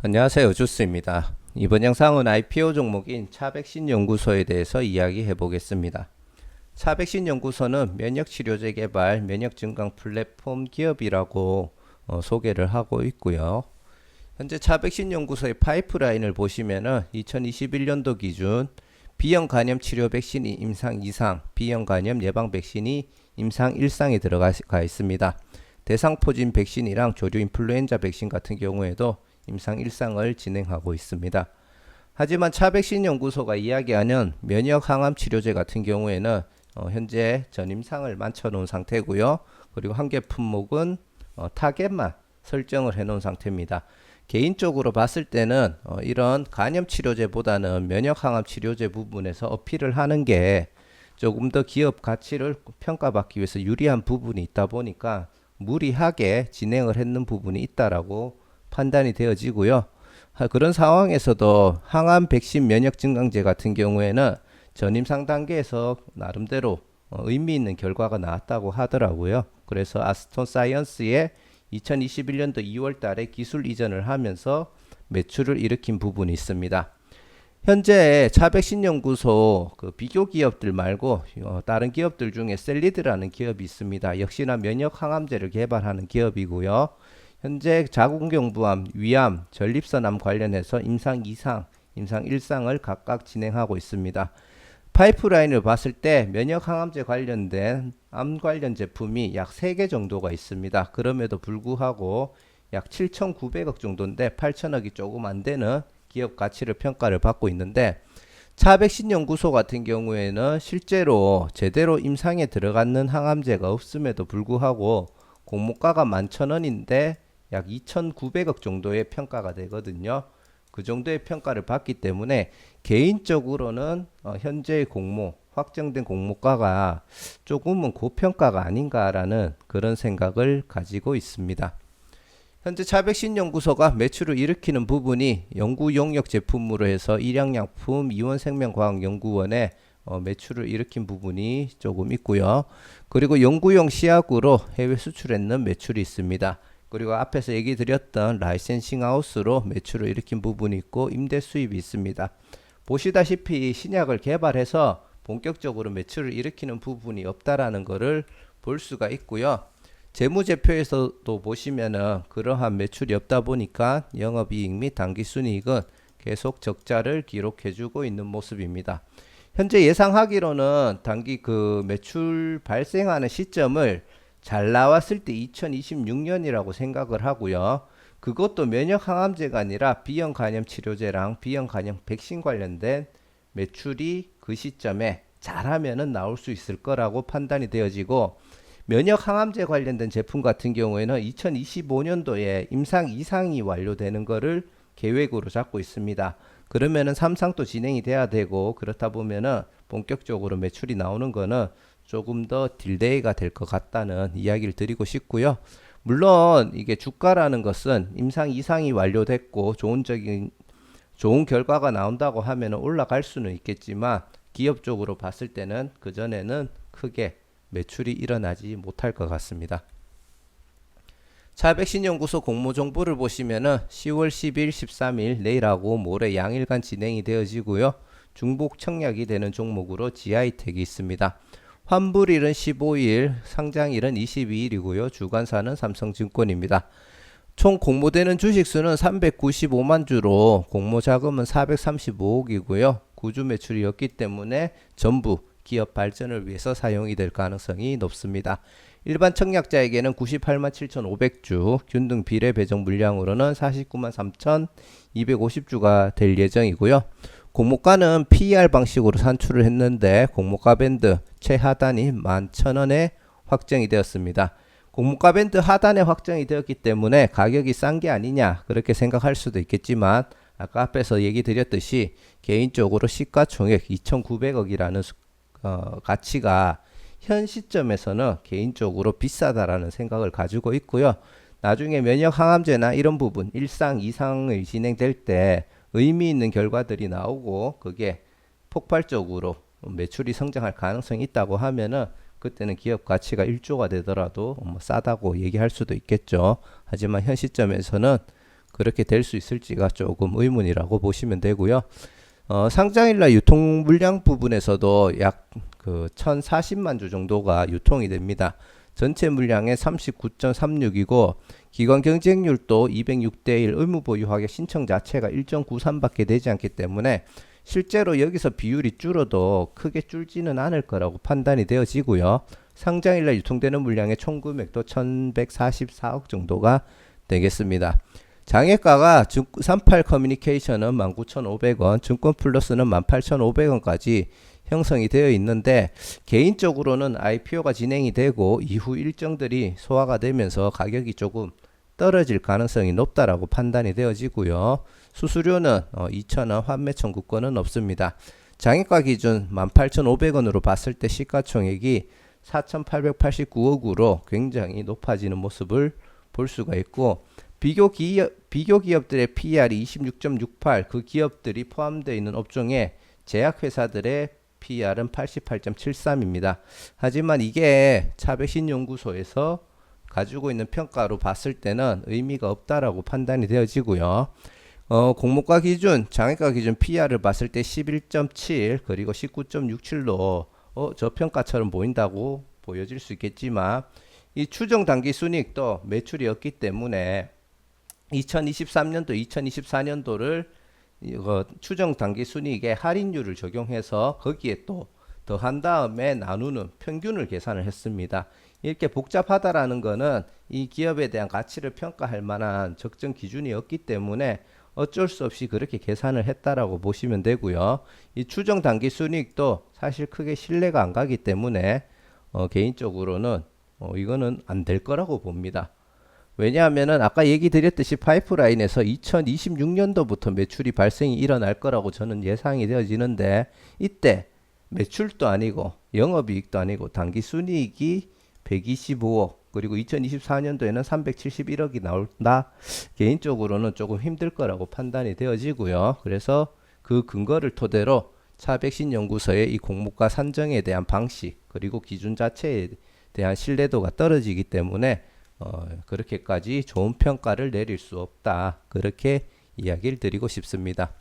안녕하세요. 주스입니다. 이번 영상은 IPO 종목인 차백신연구소에 대해서 이야기해 보겠습니다. 차백신연구소는 면역치료제 개발, 면역증강 플랫폼 기업이라고 소개를 하고 있고요. 현재 차백신연구소의 파이프라인을 보시면은 2021년도 기준 B형 간염 치료 백신이 임상 2상, B형 간염 예방 백신이 임상 1상에 들어가 있습니다. 대상포진 백신이랑 조류 인플루엔자 백신 같은 경우에도 임상 1상을 진행하고 있습니다. 하지만 차백신연구소가 이야기하는 면역 항암 치료제 같은 경우에는 현재 전임상을 만쳐놓은 상태고요. 그리고 한 개 품목은 타겟만 설정을 해놓은 상태입니다. 개인적으로 봤을 때는 이런 간염 치료제보다는 면역 항암 치료제 부분에서 어필을 하는 게 조금 더 기업 가치를 평가받기 위해서 유리한 부분이 있다 보니까 무리하게 진행을 했는 부분이 있다라고 판단이 되어지고요. 그런 상황에서도 항암 백신 면역 증강제 같은 경우에는 전임상 단계에서 나름대로 의미 있는 결과가 나왔다고 하더라고요. 그래서 아스톤사이언스에 2021년도 2월 달에 기술 이전을 하면서 매출을 일으킨 부분이 있습니다. 현재 차백신연구소 그 비교 기업들 말고 다른 기업들 중에 셀리드라는 기업이 있습니다. 역시나 면역 항암제를 개발하는 기업이고요. 현재 자궁경부암, 위암, 전립선암 관련해서 임상 2상, 임상 1상을 각각 진행하고 있습니다. 파이프라인을 봤을 때 면역 항암제 관련된 암 관련 제품이 약 3개 정도가 있습니다. 그럼에도 불구하고 약 7,900억 정도인데 8천억이 조금 안 되는 기업 가치를 평가를 받고 있는데 차백신연구소 같은 경우에는 실제로 제대로 임상에 들어가는 항암제가 없음에도 불구하고 공모가가 11,000원인데 약 2,900억 정도의 평가가 되거든요. 그 정도의 평가를 받기 때문에 개인적으로는 현재의 확정된 공모가가 조금은 고평가가 아닌가라는 그런 생각을 가지고 있습니다. 현재 차백신연구소가 매출을 일으키는 부분이 연구용역 제품으로 해서 일양약품 이원생명과학연구원에 매출을 일으킨 부분이 조금 있고요. 그리고 연구용 시약으로 해외 수출했는 매출이 있습니다. 그리고 앞에서 얘기 드렸던 라이센싱 하우스로 매출을 일으킨 부분이 있고 임대 수입이 있습니다. 보시다시피 신약을 개발해서 본격적으로 매출을 일으키는 부분이 없다라는 것을 볼 수가 있고요. 재무제표에서도 보시면은 그러한 매출이 없다 보니까 영업이익 및 당기순이익은 계속 적자를 기록해주고 있는 모습입니다. 현재 예상하기로는 단기 그 매출 발생하는 시점을 잘 나왔을 때 2026년이라고 생각을 하고요. 그것도 면역 항암제가 아니라 B형 간염 치료제랑 B형 간염 백신 관련된 매출이 그 시점에 잘하면은 나올 수 있을 거라고 판단이 되어지고 면역 항암제 관련된 제품 같은 경우에는 2025년도에 임상 2상이 완료되는 거를 계획으로 잡고 있습니다. 그러면은 3상도 진행이 돼야 되고 그렇다 보면은 본격적으로 매출이 나오는 거는 조금 더 딜레이가 될 것 같다는 이야기를 드리고 싶고요. 물론 이게 주가라는 것은 임상 2상이 완료됐고 좋은 결과가 나온다고 하면 올라갈 수는 있겠지만 기업적으로 봤을 때는 그전에는 크게 매출이 일어나지 못할 것 같습니다. 차백신연구소 공모정보를 보시면은 10월 10일, 13일 내일하고 모레 양일간 진행이 되어지고요. 중복 청약이 되는 종목으로 GI텍이 있습니다. 환불일은 15일, 상장일은 22일이고요. 주관사는 삼성증권입니다. 총 공모되는 주식수는 395만 주로 공모자금은 435억이고요. 구주 매출이었기 때문에 전부 기업 발전을 위해서 사용이 될 가능성이 높습니다. 일반 청약자에게는 98만 7,500주, 균등 비례 배정 물량으로는 49만 3,250주가 될 예정이고요. 공모가는 PER 방식으로 산출을 했는데 공모가 밴드 최하단이 11,000원에 확정이 되었습니다. 공모가 밴드 하단에 확정이 되었기 때문에 가격이 싼 게 아니냐 그렇게 생각할 수도 있겠지만 아까 앞에서 얘기 드렸듯이 개인적으로 시가총액 2,900억이라는 가치가 현 시점에서는 개인적으로 비싸다라는 생각을 가지고 있고요. 나중에 면역 항암제나 이런 부분 1상, 2상이 진행될 때 의미 있는 결과들이 나오고 그게 폭발적으로 매출이 성장할 가능성이 있다고 하면은 그때는 기업 가치가 1조가 되더라도 싸다고 얘기할 수도 있겠죠. 하지만 현 시점에서는 그렇게 될 수 있을지가 조금 의문이라고 보시면 되고요. 상장일날 유통 물량 부분에서도 약 그 1040만 주 정도가 유통이 됩니다. 전체 물량의 39.36이고 기관 경쟁률도 206대 1, 의무 보유 하격 신청 자체가 1.93밖에 되지 않기 때문에 실제로 여기서 비율이 줄어도 크게 줄지는 않을 거라고 판단이 되어지고요. 상장일날 유통되는 물량의 총 금액도 1144억 정도가 되겠습니다. 장외가가 38 커뮤니케이션은 19,500원, 증권 플러스는 18,500원까지 형성이 되어 있는데 개인적으로는 IPO가 진행이 되고 이후 일정들이 소화가 되면서 가격이 조금 떨어질 가능성이 높다라고 판단이 되어지고요. 수수료는 2,000원, 환매 청구권은 없습니다. 장외가 기준 18,500원으로 봤을 때 시가총액이 4,889억으로 굉장히 높아지는 모습을 볼 수가 있고 비교 기업들의 PER이 26.68, 그 기업들이 포함되어 있는 업종에 제약회사들의 PER은 88.73입니다. 하지만 이게 차백신연구소에서 가지고 있는 평가로 봤을 때는 의미가 없다라고 판단이 되어지고요. 공모가 기준, 장외가 기준 PER을 봤을 때 11.7 그리고 19.67로 저평가처럼 보인다고 보여질 수 있겠지만 이 추정 단기 순이익도 매출이 없기 때문에 2023년도, 2024년도를 추정 단기 순이익에 할인율을 적용해서 거기에 또 더한 다음에 나누는 평균을 계산을 했습니다. 이렇게 복잡하다라는 거는 이 기업에 대한 가치를 평가할 만한 적정 기준이 없기 때문에 어쩔 수 없이 그렇게 계산을 했다라고 보시면 되고요. 이 추정 단기 순이익도 사실 크게 신뢰가 안 가기 때문에 개인적으로는 이거는 안 될 거라고 봅니다. 왜냐하면은 아까 얘기 드렸듯이 파이프라인에서 2026년도부터 매출이 발생이 일어날 거라고 저는 예상이 되어지는데 이때 매출도 아니고 영업이익도 아니고 당기순이익이 125억 그리고 2024년도에는 371억이 나온다. 개인적으로는 조금 힘들 거라고 판단이 되어지고요. 그래서 그 근거를 토대로 차백신연구소의 이 공모가 산정에 대한 방식 그리고 기준 자체에 대한 신뢰도가 떨어지기 때문에 그렇게까지 좋은 평가를 내릴 수 없다. 그렇게 이야기를 드리고 싶습니다.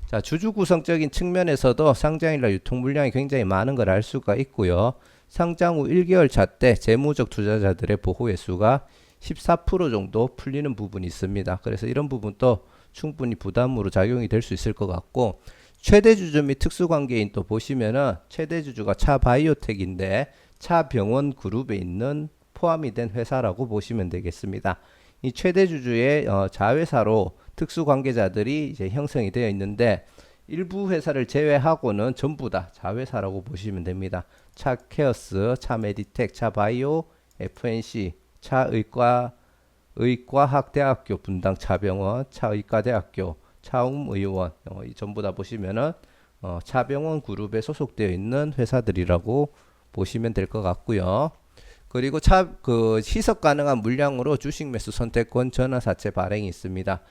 자, 주주 구성적인 측면에서도 상장일날 유통 물량이 굉장히 많은 걸 알 수가 있고요. 상장 후 1개월 차 때 재무적 투자자들의 보호 회수가 14% 정도 풀리는 부분이 있습니다. 그래서 이런 부분도 충분히 부담으로 작용이 될 수 있을 것 같고 최대 주주 및 특수관계인 또 보시면은 최대 주주가 차바이오텍인데 차병원 그룹에 있는 포함이 된 회사라고 보시면 되겠습니다. 이 최대 주주의 자회사로 특수관계자들이 이제 형성이 되어 있는데 일부 회사를 제외하고는 전부 다 자회사라고 보시면 됩니다. 차케어스, 차메디텍, 차바이오, FNC, 의과학대학교 분당 차병원, 차의과대학교, 차움의원 전부 다 보시면은 차병원 그룹에 소속되어 있는 회사들이라고 보시면 될 것 같고요. 그리고 희석 가능한 물량으로 주식 매수 선택권 전환사채 발행이 있습니다.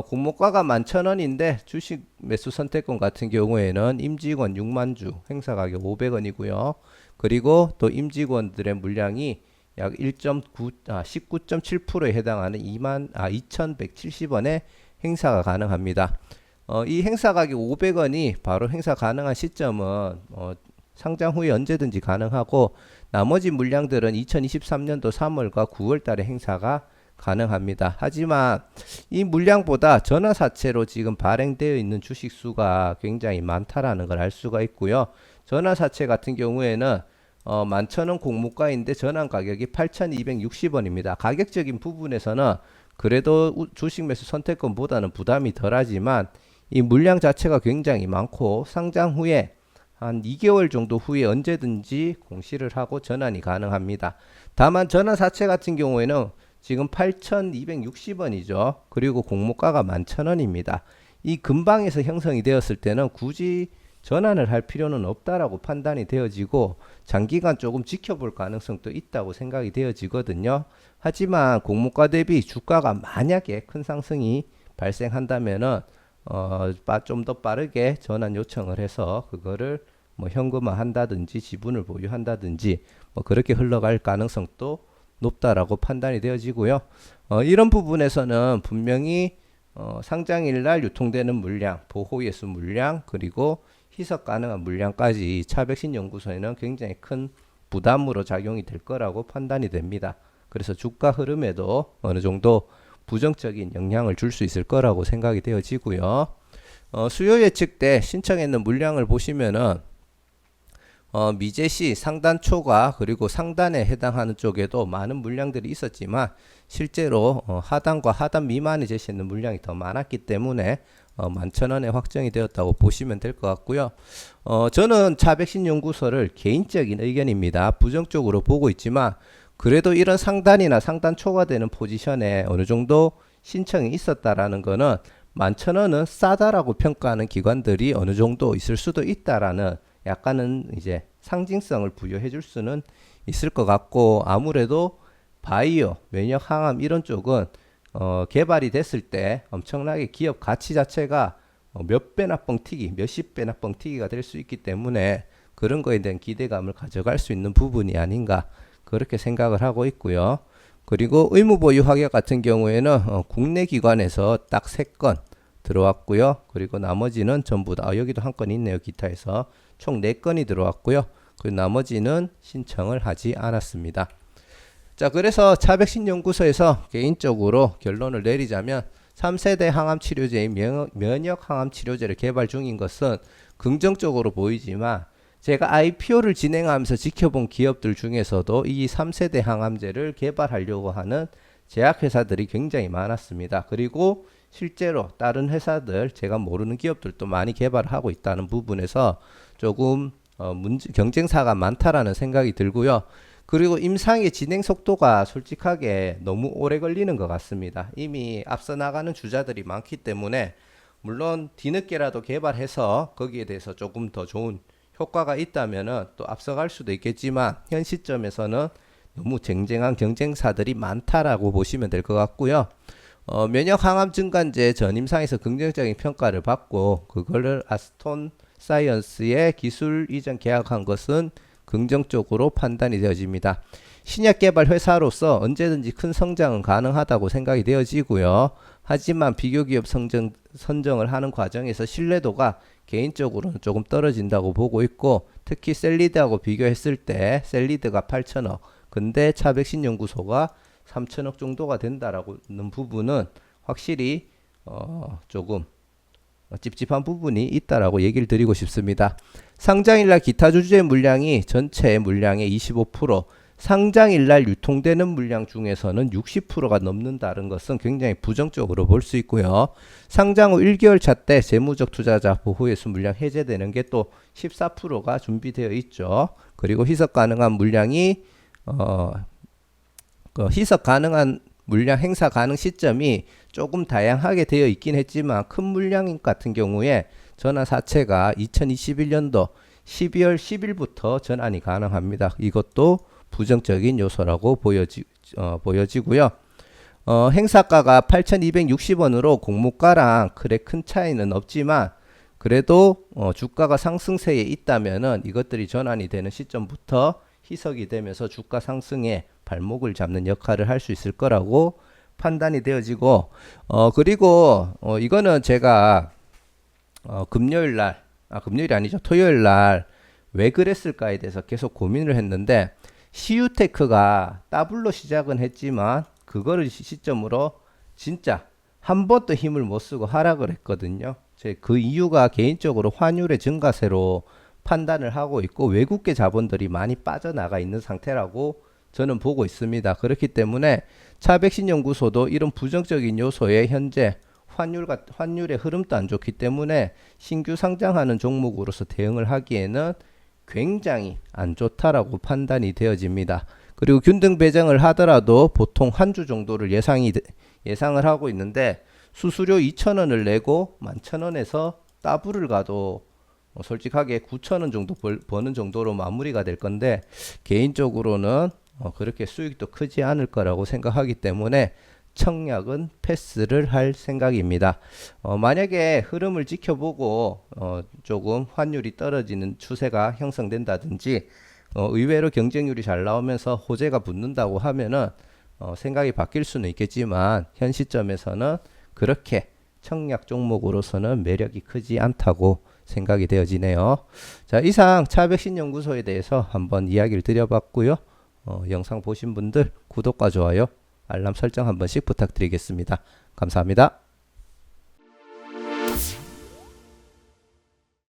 공모가가 11,000원인데 주식 매수 선택권 같은 경우에는 임직원 6만 주 행사 가격 500원이고요. 그리고 또 임직원들의 물량이 약 19.7%에 해당하는 2,170원에 행사가 가능합니다. 이 행사 가격 500원이 바로 행사 가능한 시점은 상장 후에 언제든지 가능하고 나머지 물량들은 2023년도 3월과 9월 달에 행사가 가능합니다. 하지만 이 물량보다 전화사채로 지금 발행되어 있는 주식 수가 굉장히 많다라는 걸 알 수가 있고요. 전화사채 같은 경우에는 11,000원 공모가인데 전환 가격이 8,260원입니다. 가격적인 부분에서는 그래도 주식 매수 선택권보다는 부담이 덜하지만 이 물량 자체가 굉장히 많고 상장 후에 한 2개월 정도 후에 언제든지 공시를 하고 전환이 가능합니다. 다만 전환사채 같은 경우에는 지금 8,260원이죠. 그리고 공모가가 11,000원입니다. 이 근방에서 형성이 되었을 때는 굳이 전환을 할 필요는 없다라고 판단이 되어지고 장기간 조금 지켜볼 가능성도 있다고 생각이 되어지거든요. 하지만 공모가 대비 주가가 만약에 큰 상승이 발생한다면은 좀 더 빠르게 전환 요청을 해서 그거를 뭐 현금화 한다든지 지분을 보유한다든지 뭐 그렇게 흘러갈 가능성도 높다라고 판단이 되어지고요. 이런 부분에서는 분명히 상장일 날 유통되는 물량, 보호예수 물량, 그리고 희석 가능한 물량까지 차백신연구소에는 굉장히 큰 부담으로 작용이 될 거라고 판단이 됩니다. 그래서 주가 흐름에도 어느 정도 부정적인 영향을 줄 수 있을 거라고 생각이 되어지고요. 수요 예측 때 신청했는 물량을 보시면은 미제시 상단 초과 그리고 상단에 해당하는 쪽에도 많은 물량들이 있었지만 실제로 하단과 하단 미만에 제시했는 물량이 더 많았기 때문에 11,000원에 확정이 되었다고 보시면 될 것 같고요. 저는 차백신연구소를 개인적인 의견입니다. 부정적으로 보고 있지만 그래도 이런 상단이나 상단 초과되는 포지션에 어느 정도 신청이 있었다라는 거는 11,000원은 싸다라고 평가하는 기관들이 어느 정도 있을 수도 있다라는 약간은 이제 상징성을 부여해 줄 수는 있을 것 같고, 아무래도 바이오, 면역 항암 이런 쪽은 개발이 됐을 때 엄청나게 기업 가치 자체가 몇 배나 뻥튀기, 몇십 배나 뻥튀기가 될 수 있기 때문에 그런 거에 대한 기대감을 가져갈 수 있는 부분이 아닌가 그렇게 생각을 하고 있고요. 그리고 의무보유 확약 같은 경우에는 국내 기관에서 딱 3건 들어왔고요. 그리고 나머지는 전부 다 여기도 한 건 있네요. 기타에서 총 4건이 들어왔고요. 그리고 나머지는 신청을 하지 않았습니다. 자, 그래서 차백신연구소에서 개인적으로 결론을 내리자면 3세대 항암치료제인 면역 항암치료제를 개발 중인 것은 긍정적으로 보이지만, 제가 IPO를 진행하면서 지켜본 기업들 중에서도 이 3세대 항암제를 개발하려고 하는 제약회사들이 굉장히 많았습니다. 그리고 실제로 다른 회사들, 제가 모르는 기업들도 많이 개발을 하고 있다는 부분에서 조금 경쟁사가 많다라는 생각이 들고요. 그리고 임상의 진행 속도가 솔직하게 너무 오래 걸리는 것 같습니다. 이미 앞서 나가는 주자들이 많기 때문에 물론 뒤늦게라도 개발해서 거기에 대해서 조금 더 좋은 효과가 있다면은 또 앞서갈 수도 있겠지만, 현 시점에서는 너무 쟁쟁한 경쟁사들이 많다라고 보시면 될 것 같고요. 면역 항암 증간제 전임상에서 긍정적인 평가를 받고 그거를 아스톤 사이언스의 기술 이전 계약한 것은 긍정적으로 판단이 되어집니다. 신약 개발 회사로서 언제든지 큰 성장은 가능하다고 생각이 되어지고요. 하지만 비교 기업 선정을 하는 과정에서 신뢰도가 개인적으로는 조금 떨어진다고 보고 있고, 특히 셀리드하고 비교했을 때 셀리드가 8천억, 근데 차백신연구소가 3천억 정도가 된다라는 부분은 확실히 조금 찝찝한 부분이 있다라고 얘기를 드리고 싶습니다. 상장일날 기타 주주의 물량이 전체 물량의 25%, 상장일날 유통되는 물량 중에서는 60%가 넘는다는 것은 굉장히 부정적으로 볼 수 있고요. 상장 후 1개월 차 때 재무적 투자자 보호예수 물량 해제되는 게 또 14%가 준비되어 있죠. 그리고 희석 가능한 물량이 희석 가능한 물량 행사 가능 시점이 조금 다양하게 되어 있긴 했지만, 큰 물량 같은 경우에 전환 사채가 2021년도 12월 10일부터 전환이 가능합니다. 이것도 부정적인 요소라고 보여지고요. 행사가가 8,260원으로 공모가랑 그래 큰 차이는 없지만, 그래도 주가가 상승세에 있다면은 이것들이 전환이 되는 시점부터 희석이 되면서 주가 상승에 발목을 잡는 역할을 할 수 있을 거라고 판단이 되어지고, 그리고 이거는 제가 금요일이 아니죠, 토요일날 왜 그랬을까에 대해서 계속 고민을 했는데, CU테크가 더블로 시작은 했지만 그거를 시점으로 진짜 한 번도 힘을 못 쓰고 하락을 했거든요. 그 이유가 개인적으로 환율의 증가세로 판단을 하고 있고, 외국계 자본들이 많이 빠져나가 있는 상태라고 저는 보고 있습니다. 그렇기 때문에 차백신연구소도 이런 부정적인 요소에 현재 환율의 흐름도 안 좋기 때문에 신규 상장하는 종목으로서 대응을 하기에는 굉장히 안 좋다라고 판단이 되어집니다. 그리고 균등 배정을 하더라도 보통 한 주 정도를 예상을 하고 있는데, 수수료 2,000원을 내고 11,000원에서 더블을 가도 솔직하게 9,000원 정도 버는 정도로 마무리가 될 건데, 개인적으로는 그렇게 수익도 크지 않을 거라고 생각하기 때문에 청약은 패스를 할 생각입니다. 만약에 흐름을 지켜보고 조금 환율이 떨어지는 추세가 형성된다든지 의외로 경쟁률이 잘 나오면서 호재가 붙는다고 하면은 생각이 바뀔 수는 있겠지만 현 시점에서는 그렇게 청약 종목으로서는 매력이 크지 않다고 생각이 되어지네요. 자, 이상 차백신연구소에 대해서 한번 이야기를 드려봤고요. 영상 보신 분들 구독과 좋아요, 알람 설정 한 번씩 부탁드리겠습니다. 감사합니다.